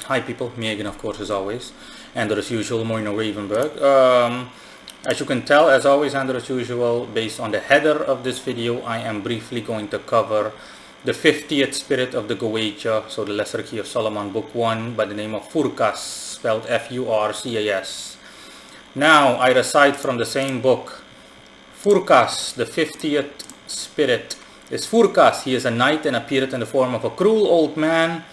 Hi people, me again of course as always, and as usual, Moino Ravenberg. As you can tell, as always and as usual, based on the header of this video, I am briefly going to cover the 50th spirit of the Goetia, so the Lesser Key of Solomon, book 1, by the name of Furcas, spelled F-U-R-C-A-S. Now, I recite from the same book. Furcas, the 50th spirit, is Furcas. He is a knight and appeared in the form of a cruel old man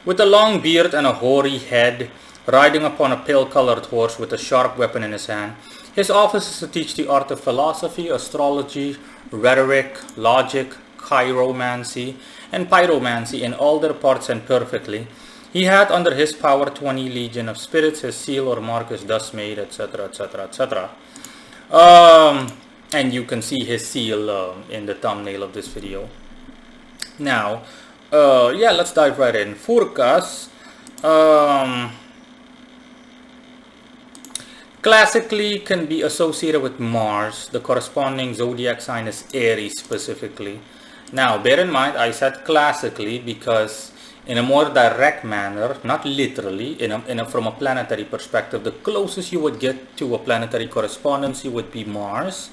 with a long beard and a hoary head, riding upon a pale-colored horse with a sharp weapon in his hand. His office is to teach the art of philosophy, astrology, rhetoric, logic, chiromancy, and pyromancy in all their parts and perfectly. He had under his power 20 legion of spirits. His seal or mark is thus made, etc., etc., etc. And you can see his seal in the thumbnail of this video. Now, yeah, let's dive right in. Furcas, classically can be associated with Mars. The corresponding zodiac sign is Aries specifically. Now, bear in mind, I said classically because in a more direct manner, not literally, from a planetary perspective, the closest you would get to a planetary correspondency would be Mars.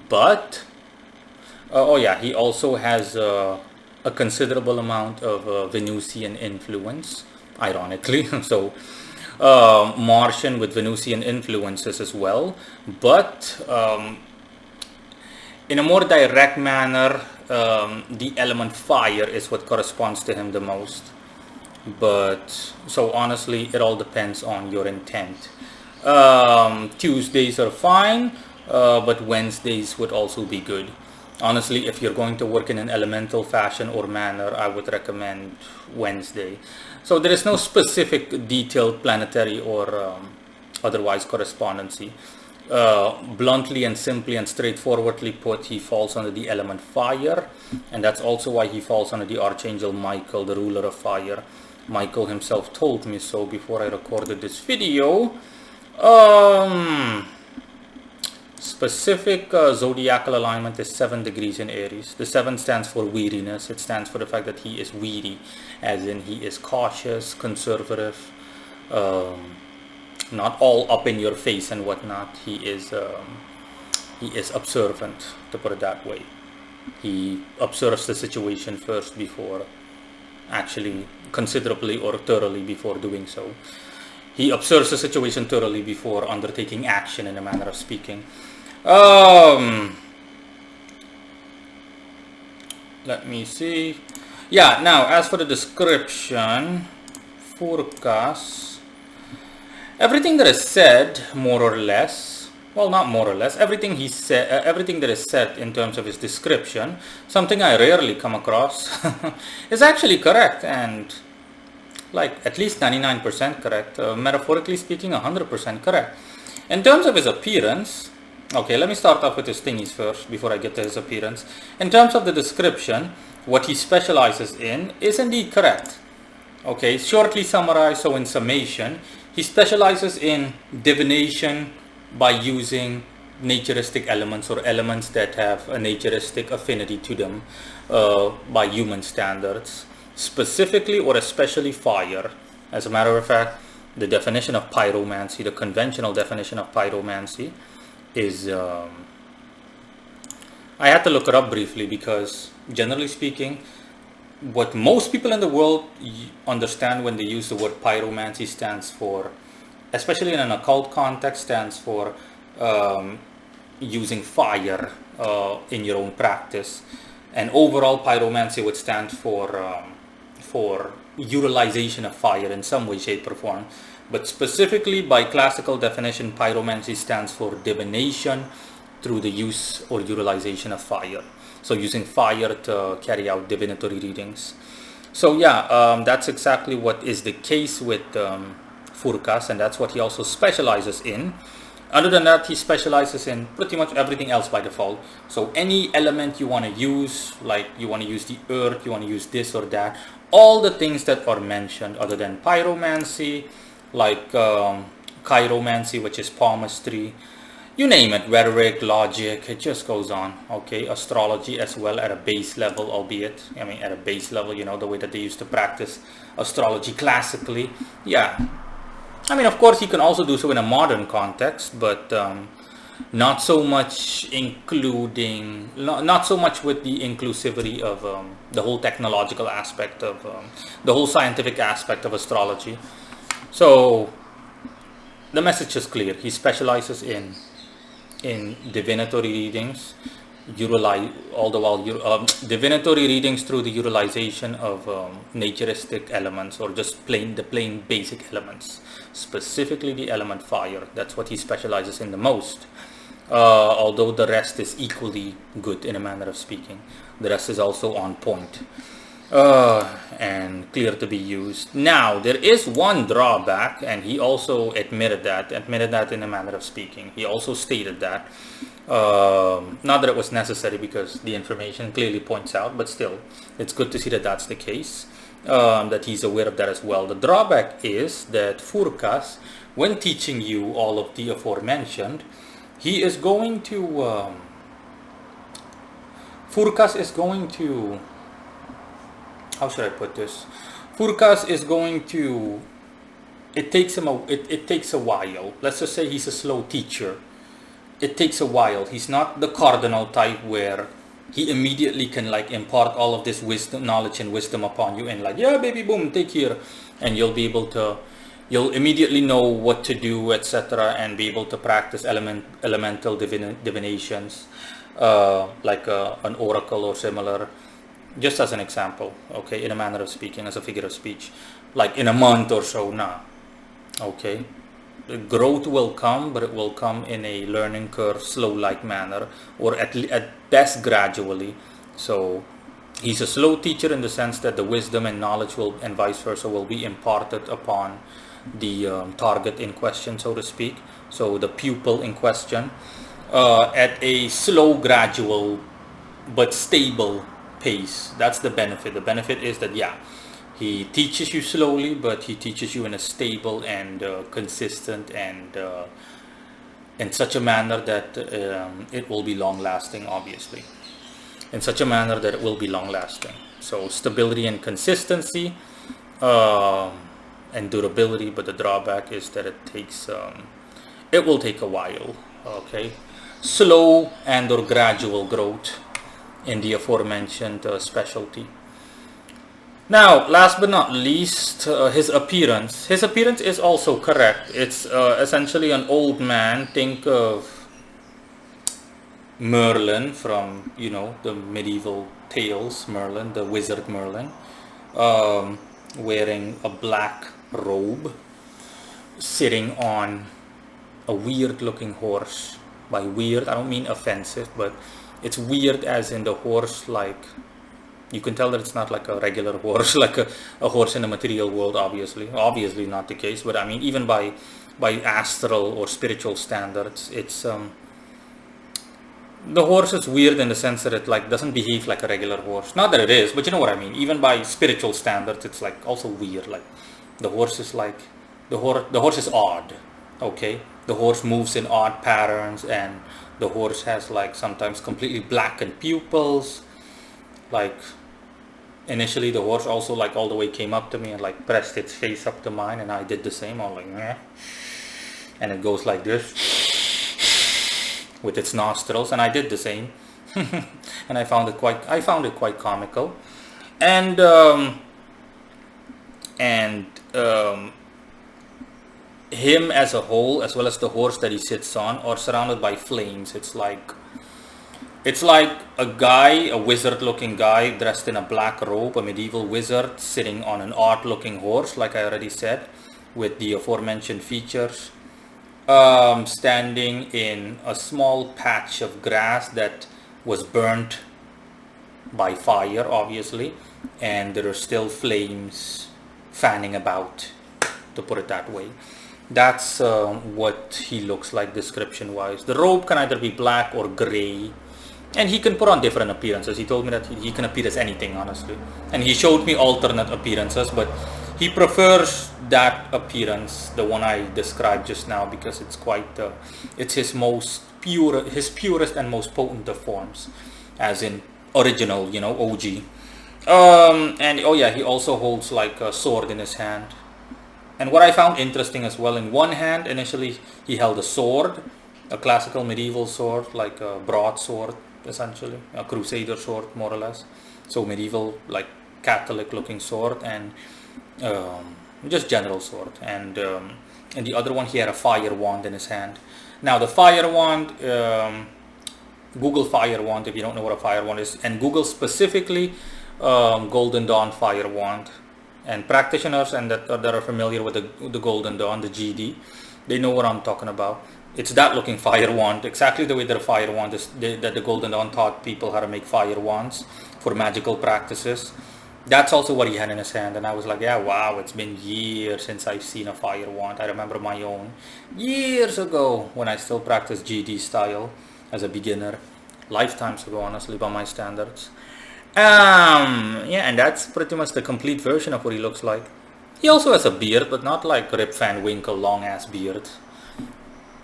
But, oh yeah, he also has a considerable amount of Venusian influence, ironically. So, Martian with Venusian influences as well. But, in a more direct manner, the element fire is what corresponds to him the most. But, so honestly, it all depends on your intent. Tuesdays are fine, but Wednesdays would also be good. Honestly, if you're going to work in an elemental fashion or manner, I would recommend Wednesday. So there is no specific detailed planetary or otherwise correspondency. Bluntly and simply and straightforwardly put, he falls under the element fire, and that's also why he falls under the Archangel Michael, the ruler of fire. Michael himself told me so before I recorded this video. Specific zodiacal alignment is 7 degrees in Aries. The 7 stands for weariness. It stands for the fact that he is weary, as in he is cautious, conservative, not all up in your face and whatnot. He is observant, to put it that way. He observes the situation first before actually considerably or thoroughly before doing so. He observes the situation thoroughly before undertaking action, in a manner of speaking. Let me see. Yeah, now as for the description, Furcas, everything that is said, more or less, well, not more or less, everything he said, everything that is said in terms of his description, something I rarely come across, is actually correct, and like at least 99% correct, metaphorically speaking 100% correct. In terms of his appearance, okay, let me start off with his thingies first before I get to his appearance. In terms of the description, what he specializes in is indeed correct. Okay, shortly summarized, so in summation, he specializes in divination by using naturistic elements or elements that have a naturistic affinity to them by human standards. Specifically or especially fire. As a matter of fact, the definition of pyromancy, the conventional definition of pyromancy is, I had to look it up briefly because generally speaking, what most people in the world understand when they use the word pyromancy stands for, especially in an occult context, stands for using fire in your own practice. And overall, pyromancy would stand for utilization of fire in some way, shape, or form. But specifically, by classical definition, pyromancy stands for divination through the use or utilization of fire. So using fire to carry out divinatory readings. So yeah, that's exactly what is the case with Furcas, and that's what he also specializes in. Other than that, he specializes in pretty much everything else by default. So any element you want to use, like you want to use the earth, you want to use this or that, all the things that are mentioned other than pyromancy, like chiromancy, which is palmistry, you name it, rhetoric, logic, it just goes on. Okay, astrology as well at a base level, albeit, I mean, at a base level, you know, the way that they used to practice astrology classically. Yeah, I mean, of course, you can also do so in a modern context, but not so much including, not so much with the inclusivity of the whole technological aspect of the whole scientific aspect of astrology. So the message is clear. He specializes in divinatory readings, all the while divinatory readings through the utilization of naturistic elements, or just the plain basic elements, specifically the element fire. That's what he specializes in the most. Although the rest is equally good, in a manner of speaking. The rest is also on point and clear to be used. Now, there is one drawback, and he also admitted that in a manner of speaking. He also stated that, not that it was necessary because the information clearly points out, but still, it's good to see that that's the case, that he's aware of that as well. The drawback is that Furcas, when teaching you all of the aforementioned, he is going to, Furcas is going to, how should I put this? Furcas is going to, it takes a while. Let's just say he's a slow teacher. It takes a while. He's not the cardinal type where he immediately can like impart all of this wisdom, knowledge and wisdom upon you, and like, yeah, baby, boom, take here, and you'll immediately know what to do, etc., and be able to practice elemental divinations, like an oracle or similar. Just as an example, okay, in a manner of speaking, as a figure of speech, like in a month or so, nah, okay. The growth will come, but it will come in a learning curve, slow-like manner, or at best gradually. So he's a slow teacher in the sense that the wisdom and knowledge and vice versa will be imparted upon the target in question, so to speak. So the pupil in question, at a slow, gradual, but stable pace. That's the benefit. The benefit is that, yeah, he teaches you slowly, but he teaches you in a stable and consistent and in such a manner that it will be long lasting, obviously. In such a manner that it will be long lasting. So stability and consistency and durability, but the drawback is that it will take a while, okay? Slow and or gradual growth in the aforementioned specialty. Now, last but not least, his appearance. His appearance is also correct. It's essentially an old man. Think of Merlin from, you know, the medieval tales, Merlin, the wizard Merlin, wearing a black robe, sitting on a weird looking horse. By weird, I don't mean offensive, but it's weird as in the horse, like, you can tell that it's not like a regular horse, like a horse in the material world, obviously not the case, but I mean, even by astral or spiritual standards, it's the horse is weird in the sense that it like doesn't behave like a regular horse. Not that it is, but you know what I mean. Even by spiritual standards, it's like also weird. Like the horse is like the horse is odd, okay? The horse moves in odd patterns, and the horse has like sometimes completely blackened pupils. Like initially the horse also like all the way came up to me and like pressed its face up to mine, and I did the same. I'm like, meh. And it goes like this with its nostrils, and I did the same. And I found it quite comical. And him as a whole, as well as the horse that he sits on, are surrounded by flames. It's like a guy, a wizard looking guy dressed in a black robe, a medieval wizard sitting on an odd looking horse, like I already said, with the aforementioned features, standing in a small patch of grass that was burnt by fire, obviously, and there are still flames fanning about, to put it that way. That's what he looks like description wise. The robe can either be black or gray, and he can put on different appearances. He told me that he can appear as anything, honestly, and he showed me alternate appearances, but He prefers that appearance, the one I described just now, because it's quite, it's his most pure, his purest and most potent of forms, as in original, you know, OG. And oh yeah, he also holds like a sword in his hand. And what I found interesting as well, in one hand, initially he held a sword, a classical medieval sword, like a broadsword, essentially, a crusader sword, more or less. So medieval, like Catholic looking sword, and just general sword. And in the other one, he had a fire wand in his hand. Now, the fire wand, Google fire wand if you don't know what a fire wand is, and Google specifically Golden Dawn fire wand. And practitioners and that are familiar with the Golden Dawn, the GD, they know what I'm talking about. It's that looking fire wand, exactly the way that a fire wand is, that the Golden Dawn taught people how to make fire wands for magical practices. That's also what he had in his hand, and I was like, yeah, wow, it's been years since I've seen a fire wand. I remember my own years ago when I still practiced GD style as a beginner, lifetimes ago, honestly, by my standards. Yeah, and that's pretty much the complete version of what he looks like. He also has a beard, but not like Rip Van Winkle long ass beard.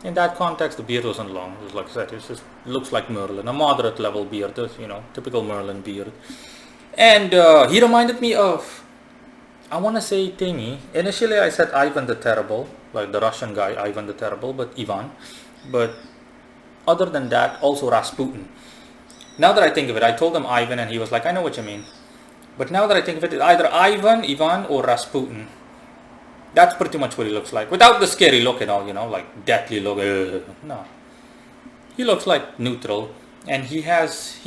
In that context, the beard wasn't long. It was like I said, it just looks like Merlin, a moderate level beard, you know, typical Merlin beard. And he reminded me of, I want to say thingy. Initially, I said Ivan the Terrible, like the Russian guy Ivan the Terrible, but Ivan. But other than that, also Rasputin. Now that I think of it, I told him Ivan and he was like, I know what you mean. But now that I think of it, it's either Ivan, or Rasputin. That's pretty much what he looks like. Without the scary look and all, you know, like deathly look. No. He looks like neutral. And he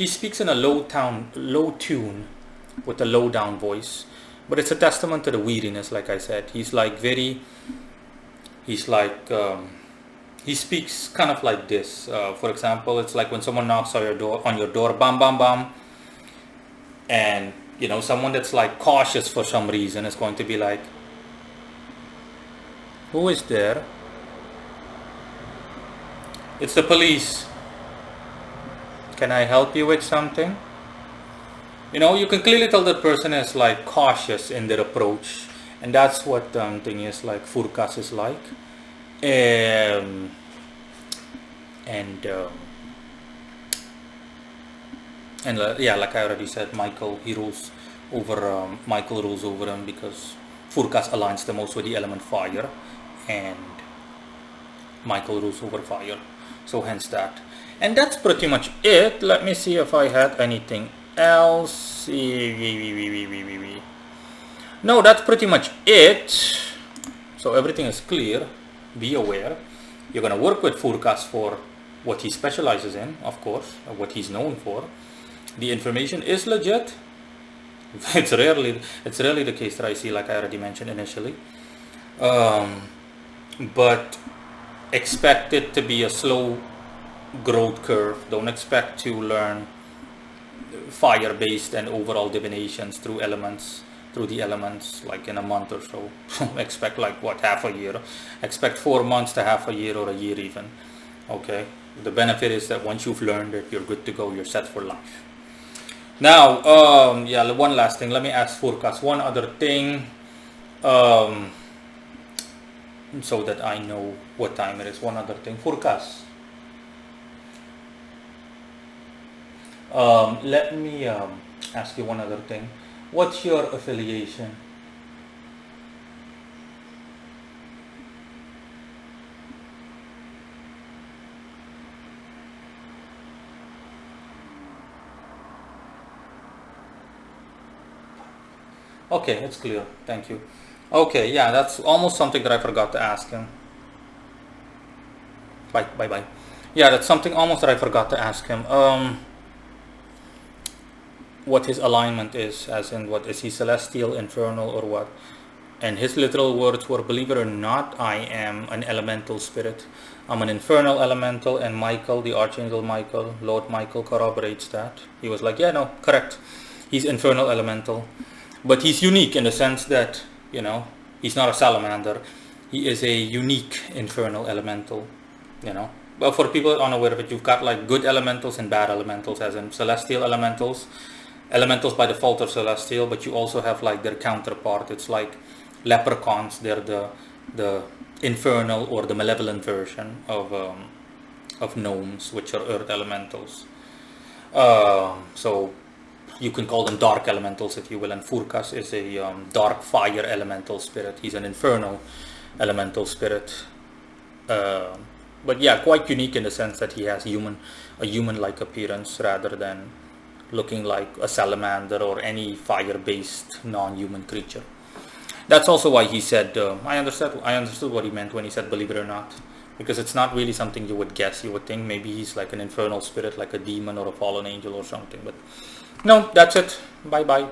speaks in a low tune with a low down voice. But it's a testament to the weariness, like I said. He speaks kind of like this. For example, it's like when someone knocks on your door, bam, bam, bam. And, you know, someone that's like cautious for some reason is going to be like, who is there? It's the police. Can I help you with something? You know, you can clearly tell that person is like cautious in their approach. And that's what thing is like, Furcas is like. Yeah, like I already said, Michael rules over him because Furcas aligns the most with the element fire, and Michael rules over fire, so hence that. And that's pretty much it. Let me see if I had anything else. No, that's pretty much it. So everything is clear. Be aware. You're going to work with Furcas for what he specializes in, of course, or what he's known for. The information is legit. It's rarely the case that I see, like I already mentioned initially. But expect it to be a slow growth curve. Don't expect to learn fire-based and overall divinations through the elements like in a month or so. Expect like what, half a year. Expect 4 months to half a year, or a year even. Okay, the benefit is that once you've learned it, you're good to go, you're set for life. Now yeah, one last thing, let me ask Furcas one other thing, so that I know what time it is. One other thing, Furcas, let me ask you one other thing. What's your affiliation? Okay, it's clear. Thank you. Okay, yeah, that's almost something that I forgot to ask him. Bye. Yeah, that's something almost that I forgot to ask him. What his alignment is, as in what is he, celestial, infernal, or what? And his literal words were, believe it or not, I am an elemental spirit. I'm an infernal elemental, and Michael, the Archangel Michael, Lord Michael, corroborates that. He was like, yeah, no, correct. He's infernal elemental. But he's unique in the sense that, you know, he's not a salamander. He is a unique infernal elemental, you know. Well, for people unaware of it, you've got like good elementals and bad elementals, as in celestial elementals. Elementals by default are celestial, but you also have like their counterpart. It's like leprechauns. They're the infernal or the malevolent version of gnomes, which are earth elementals. So you can call them dark elementals, if you will. And Furcas is a dark fire elemental spirit. He's an infernal elemental spirit. But yeah, quite unique in the sense that he has a human-like appearance rather than looking like a salamander or any fire-based non-human creature. That's also why he said, I understood what he meant when he said believe it or not, because it's not really something you would guess. You would think maybe he's like an infernal spirit, like a demon or a fallen angel or something. But no, that's it. Bye bye.